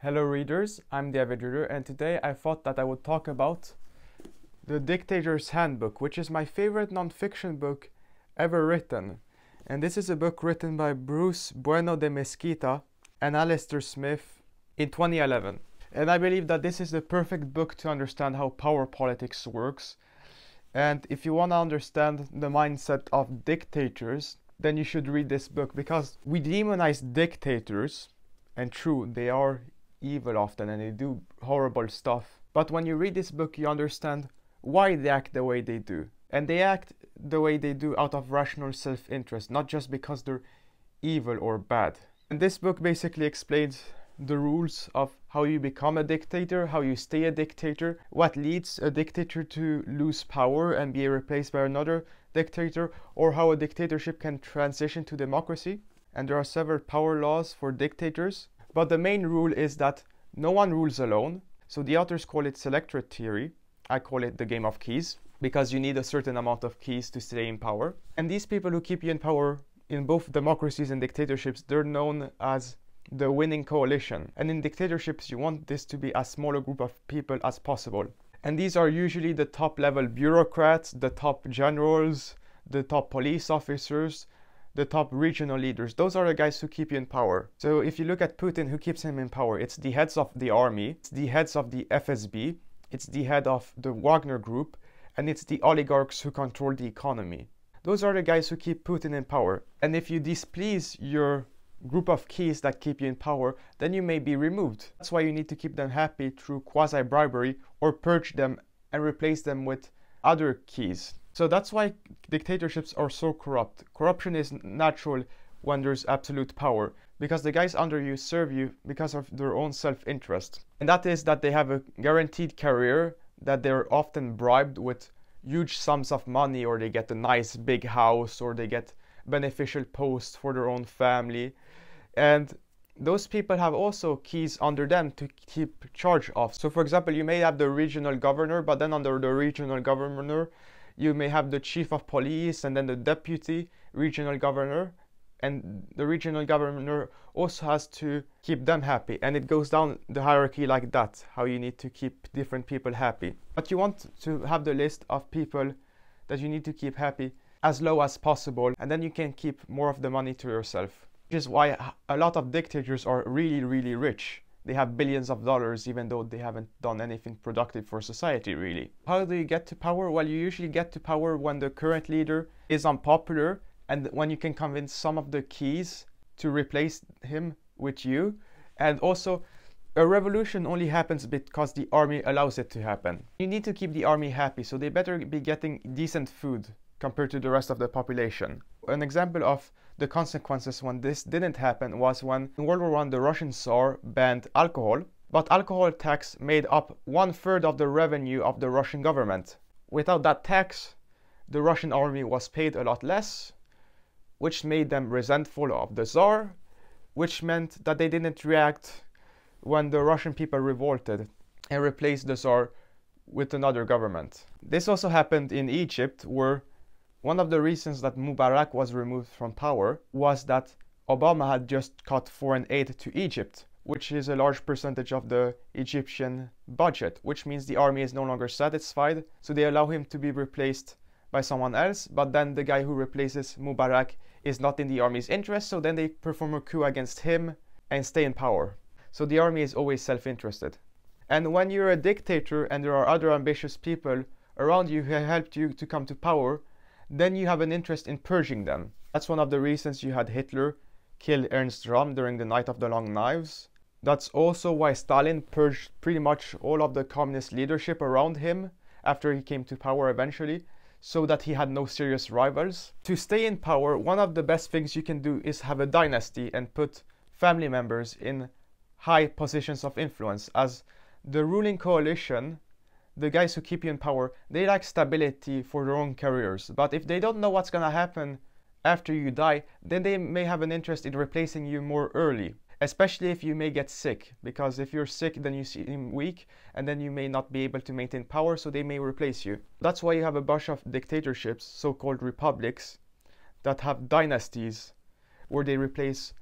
Hello readers, I'm the Avid reader, and today I thought that I would talk about The Dictator's Handbook, which is my favorite non-fiction book ever written. And this is a book written by Bueno de Mesquita and Alastair Smith in 2011. And I believe that this is the perfect book to understand how power politics works. And if you want to understand the mindset of dictators, then you should read this book, because we demonize dictators, and true, they are evil often and they do horrible stuff. But when you read this book, you understand why they act the way they do. And they act the way they do out of rational self-interest, not just because they're evil or bad. And this book basically explains the rules of how you become a dictator, how you stay a dictator, what leads a dictator to lose power and be replaced by another dictator, or how a dictatorship can transition to democracy. And there are several power laws for dictators. But the main rule is that no one rules alone. So the authors call it selectorate theory. I call it the game of keys, because you need a certain amount of keys to stay in power. And these people who keep you in power in both democracies and dictatorships, they're known as the winning coalition. And in dictatorships, you want this to be as small a group of people as possible. And these are usually the top level bureaucrats, the top generals, the top police officers, the top regional leaders. Those are the guys who keep you in power. So if you look at Putin, who keeps him in power? It's the heads of the army, it's the heads of the FSB, it's the head of the Wagner group, and it's the oligarchs who control the economy. Those are the guys who keep Putin in power. And if you displease your group of keys that keep you in power, then you may be removed. That's why you need to keep them happy through quasi-bribery, or purge them and replace them with other keys. So that's why dictatorships are so corrupt. Corruption is natural when there's absolute power, because the guys under you serve you because of their own self-interest. And that is that they have a guaranteed career, that they're often bribed with huge sums of money, or they get a nice big house, or they get beneficial posts for their own family. And those people have also keys under them to keep charge of. So for example, you may have the regional governor, but then under the regional governor, you may have the chief of police, and then the deputy regional governor. And the regional governor also has to keep them happy. And it goes down the hierarchy like that, how you need to keep different people happy. But you want to have the list of people that you need to keep happy as low as possible, and then you can keep more of the money to yourself. Which is why a lot of dictators are really, really rich. They have billions of dollars, even though they haven't done anything productive for society, really. How do you get to power? Well, you usually get to power when the current leader is unpopular, and when you can convince some of the keys to replace him with you. And also, a revolution only happens because the army allows it to happen. You need to keep the army happy, so they better be getting decent food compared to the rest of the population. An example of the consequences when this didn't happen was when in World War I the Russian Tsar banned alcohol, but alcohol tax made up 1/3 of the revenue of the Russian government. Without that tax, the Russian army was paid a lot less, which made them resentful of the Tsar, which meant that they didn't react when the Russian people revolted and replaced the Tsar with another government. This also happened in Egypt, where one of the reasons that Mubarak was removed from power was that Obama had just cut foreign aid to Egypt, which is a large percentage of the Egyptian budget, which means the army is no longer satisfied, so they allow him to be replaced by someone else, but then the guy who replaces Mubarak is not in the army's interest, so then they perform a coup against him and stay in power. So the army is always self-interested. And when you're a dictator and there are other ambitious people around you who helped you to come to power, then you have an interest in purging them. That's one of the reasons you had Hitler kill Ernst Röhm during the Night of the Long Knives. That's also why Stalin purged pretty much all of the communist leadership around him after he came to power eventually, so that he had no serious rivals. To stay in power, one of the best things you can do is have a dynasty and put family members in high positions of influence. As the ruling coalition, the guys who keep you in power, they like stability for their own careers. But if they don't know what's gonna happen after you die, then they may have an interest in replacing you more early. Especially if you may get sick, because if you're sick, then you seem weak, and then you may not be able to maintain power, so they may replace you. That's why you have a bunch of dictatorships, so-called republics, that have dynasties, where they replace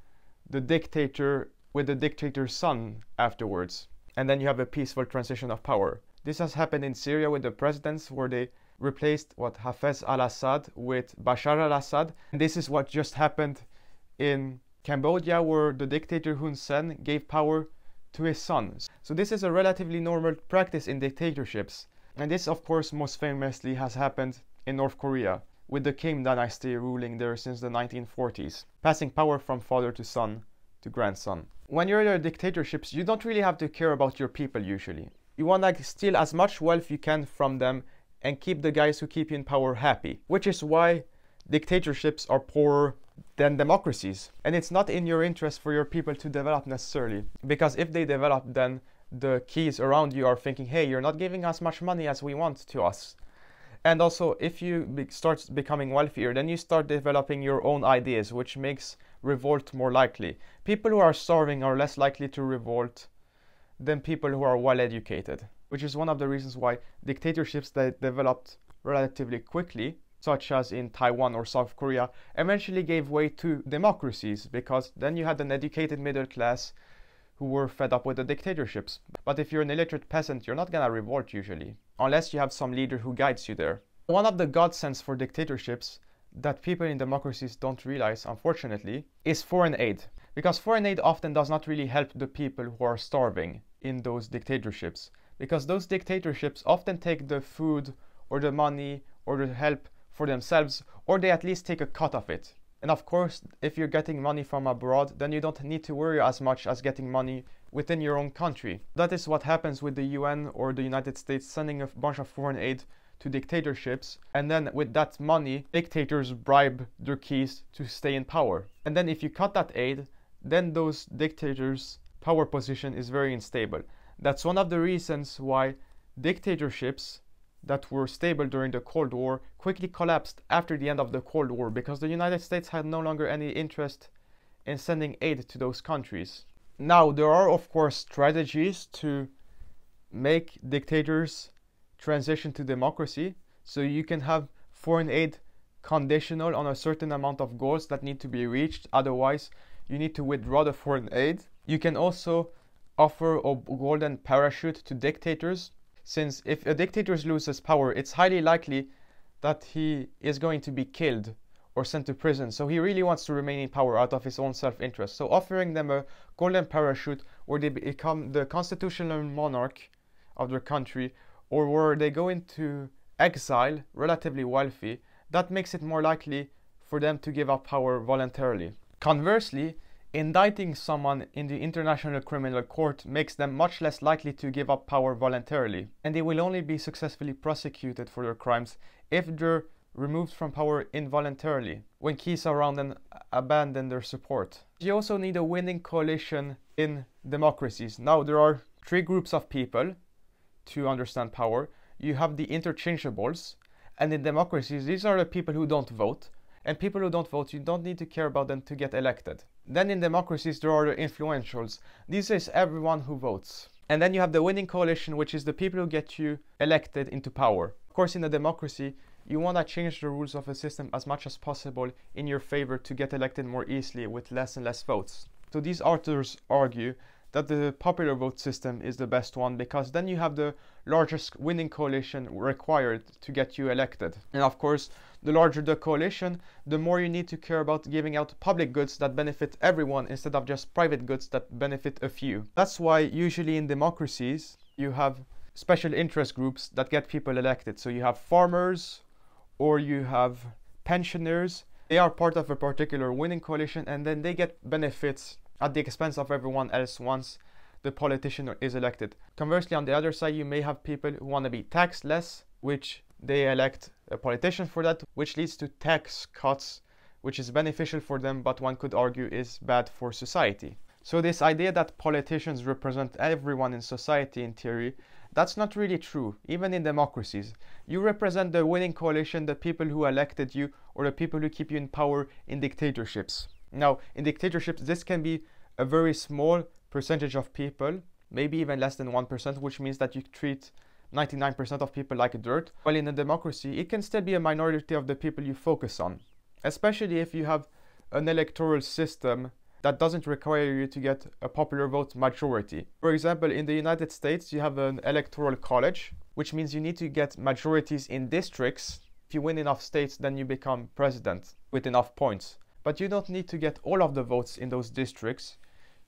the dictator with the dictator's son afterwards. And then you have a peaceful transition of power. This has happened in Syria with the presidents, where they replaced Hafez al-Assad with Bashar al-Assad. And this is what just happened in Cambodia, where the dictator Hun Sen gave power to his sons. So this is a relatively normal practice in dictatorships. And this, of course, most famously has happened in North Korea, with the Kim dynasty ruling there since the 1940s, passing power from father to son to grandson. When you're in a dictatorships, you don't really have to care about your people usually. You want to steal as much wealth you can from them and keep the guys who keep you in power happy, which is why dictatorships are poorer than democracies. And it's not in your interest for your people to develop necessarily, because if they develop, then the keys around you are thinking, hey, you're not giving us much money as we want to us. And also, if you start becoming wealthier, then you start developing your own ideas, which makes revolt more likely. People who are starving are less likely to revolt than people who are well educated, which is one of the reasons why dictatorships that developed relatively quickly, such as in Taiwan or South Korea, eventually gave way to democracies, because then you had an educated middle class who were fed up with the dictatorships. But if you're an illiterate peasant, you're not gonna revolt usually, unless you have some leader who guides you there. One of the godsends for dictatorships that people in democracies don't realize, unfortunately, is foreign aid. Because foreign aid often does not really help the people who are starving in those dictatorships. Because those dictatorships often take the food or the money or the help for themselves, or they at least take a cut of it. And of course, if you're getting money from abroad, then you don't need to worry as much as getting money within your own country. That is what happens with the UN or the United States sending a bunch of foreign aid to dictatorships, and then with that money, dictators bribe their keys to stay in power. And then if you cut that aid, then those dictators' power position is very unstable. That's one of the reasons why dictatorships that were stable during the Cold War quickly collapsed after the end of the Cold War, because the United States had no longer any interest in sending aid to those countries. Now, there are of course strategies to make dictators transition to democracy. So you can have foreign aid conditional on a certain amount of goals that need to be reached, otherwise you need to withdraw the foreign aid. You can also offer a golden parachute to dictators, since if a dictator loses power, it's highly likely that he is going to be killed or sent to prison. So he really wants to remain in power out of his own self-interest. So offering them a golden parachute where they become the constitutional monarch of their country, or where they go into exile, relatively wealthy, that makes it more likely for them to give up power voluntarily. Conversely, indicting someone in the International Criminal Court makes them much less likely to give up power voluntarily, and they will only be successfully prosecuted for their crimes if they're removed from power involuntarily, when keys around them abandon their support. You also need a winning coalition in democracies. Now, there are three groups of people to understand power. You have the interchangeables, and in democracies, these are the people who don't vote. And people who don't vote, you don't need to care about them to get elected. Then in democracies, there are the influentials. This is everyone who votes. And then you have the winning coalition, which is the people who get you elected into power. Of course, in a democracy, you want to change the rules of a system as much as possible in your favor to get elected more easily with less and less votes. So these authors argue that the popular vote system is the best one, because then you have the largest winning coalition required to get you elected. And of course, the larger the coalition, the more you need to care about giving out public goods that benefit everyone instead of just private goods that benefit a few. That's why usually in democracies, you have special interest groups that get people elected. So you have farmers or you have pensioners. They are part of a particular winning coalition, and then they get benefits at the expense of everyone else once the politician is elected. Conversely, on the other side, you may have people who want to be taxed less, which they elect a politician for that, which leads to tax cuts, which is beneficial for them, but one could argue is bad for society. So this idea that politicians represent everyone in society in theory, that's not really true, even in democracies. You represent the winning coalition, the people who elected you, or the people who keep you in power in dictatorships. Now, in dictatorships, this can be a very small percentage of people, maybe even less than 1%, which means that you treat 99% of people like dirt. While in a democracy, it can still be a minority of the people you focus on, especially if you have an electoral system that doesn't require you to get a popular vote majority. For example, in the United States, you have an electoral college, which means you need to get majorities in districts. If you win enough states, then you become president with enough points. But you don't need to get all of the votes in those districts.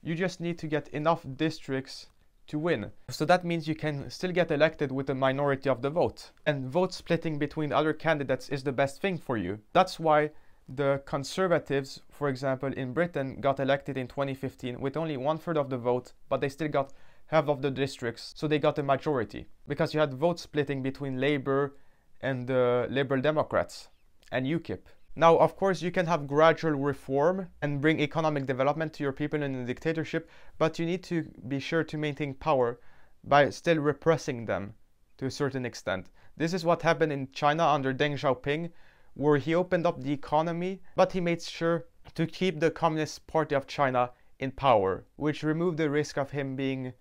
You just need to get enough districts to win. So that means you can still get elected with a minority of the vote. And vote splitting between other candidates is the best thing for you. That's why the Conservatives, for example, in Britain got elected in 2015 with only 1/3 of the vote, but they still got half of the districts, so they got a majority. Because you had vote splitting between Labour and the Liberal Democrats and UKIP. Now, of course, you can have gradual reform and bring economic development to your people in a dictatorship, but you need to be sure to maintain power by still repressing them to a certain extent. This is what happened in China under Deng Xiaoping, where he opened up the economy, but he made sure to keep the Communist Party of China in power, which removed the risk of him being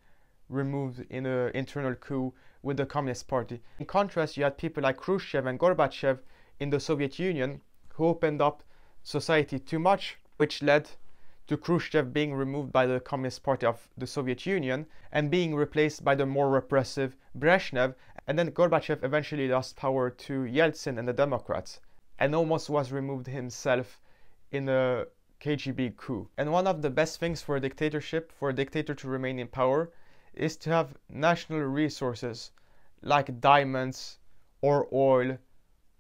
removed in an internal coup with the Communist Party. In contrast, you had people like Khrushchev and Gorbachev in the Soviet Union, who opened up society too much, which led to Khrushchev being removed by the Communist Party of the Soviet Union and being replaced by the more repressive Brezhnev, and then Gorbachev eventually lost power to Yeltsin and the Democrats, and almost was removed himself in a KGB coup. And one of the best things for a dictatorship, for a dictator to remain in power, is to have national resources like diamonds or oil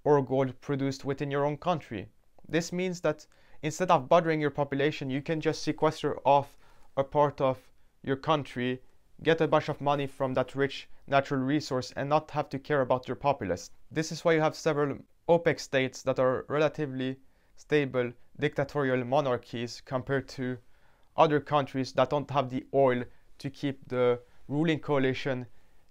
or gold produced within your own country. This means that instead of bothering your population, you can just sequester off a part of your country, get a bunch of money from that rich natural resource, and not have to care about your populace. This is why you have several OPEC states that are relatively stable dictatorial monarchies compared to other countries that don't have the oil to keep the ruling coalition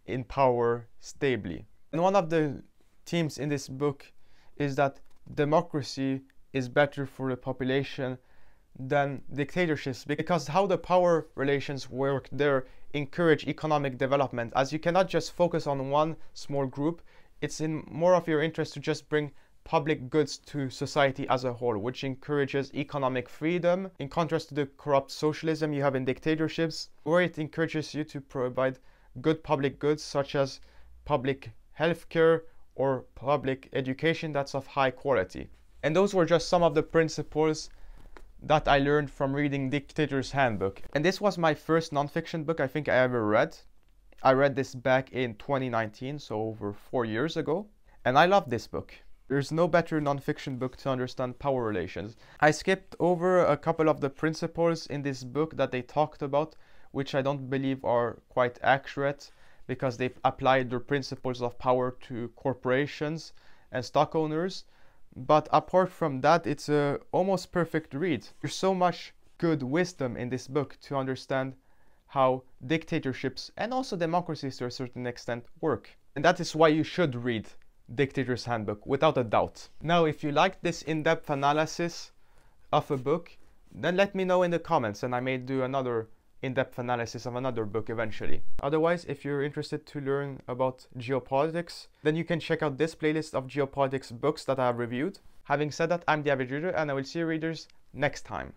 in power stably. And one of the themes in this book is that democracy is better for the population than dictatorships, because how the power relations work there encourage economic development. As you cannot just focus on one small group, it's in more of your interest to just bring public goods to society as a whole, which encourages economic freedom, in contrast to the corrupt socialism you have in dictatorships, where it encourages you to provide good public goods such as public healthcare or public education that's of high quality. And those were just some of the principles that I learned from reading Dictator's Handbook. And this was my first nonfiction book I think I ever read. I read this back in 2019, so over 4 years ago. And I love this book. There's no better nonfiction book to understand power relations. I skipped over a couple of the principles in this book that they talked about, which I don't believe are quite accurate, because they've applied their principles of power to corporations and stock owners. But apart from that, it's a almost perfect read. There's so much good wisdom in this book to understand how dictatorships and also democracies to a certain extent work. And that is why you should read Dictator's Handbook, without a doubt. Now, if you like this in-depth analysis of a book, then let me know in the comments and I may do another in-depth analysis of another book eventually. Otherwise, if you're interested to learn about geopolitics, then you can check out this playlist of geopolitics books that I have reviewed. Having said that, I'm the Avid Reader and I will see you readers next time.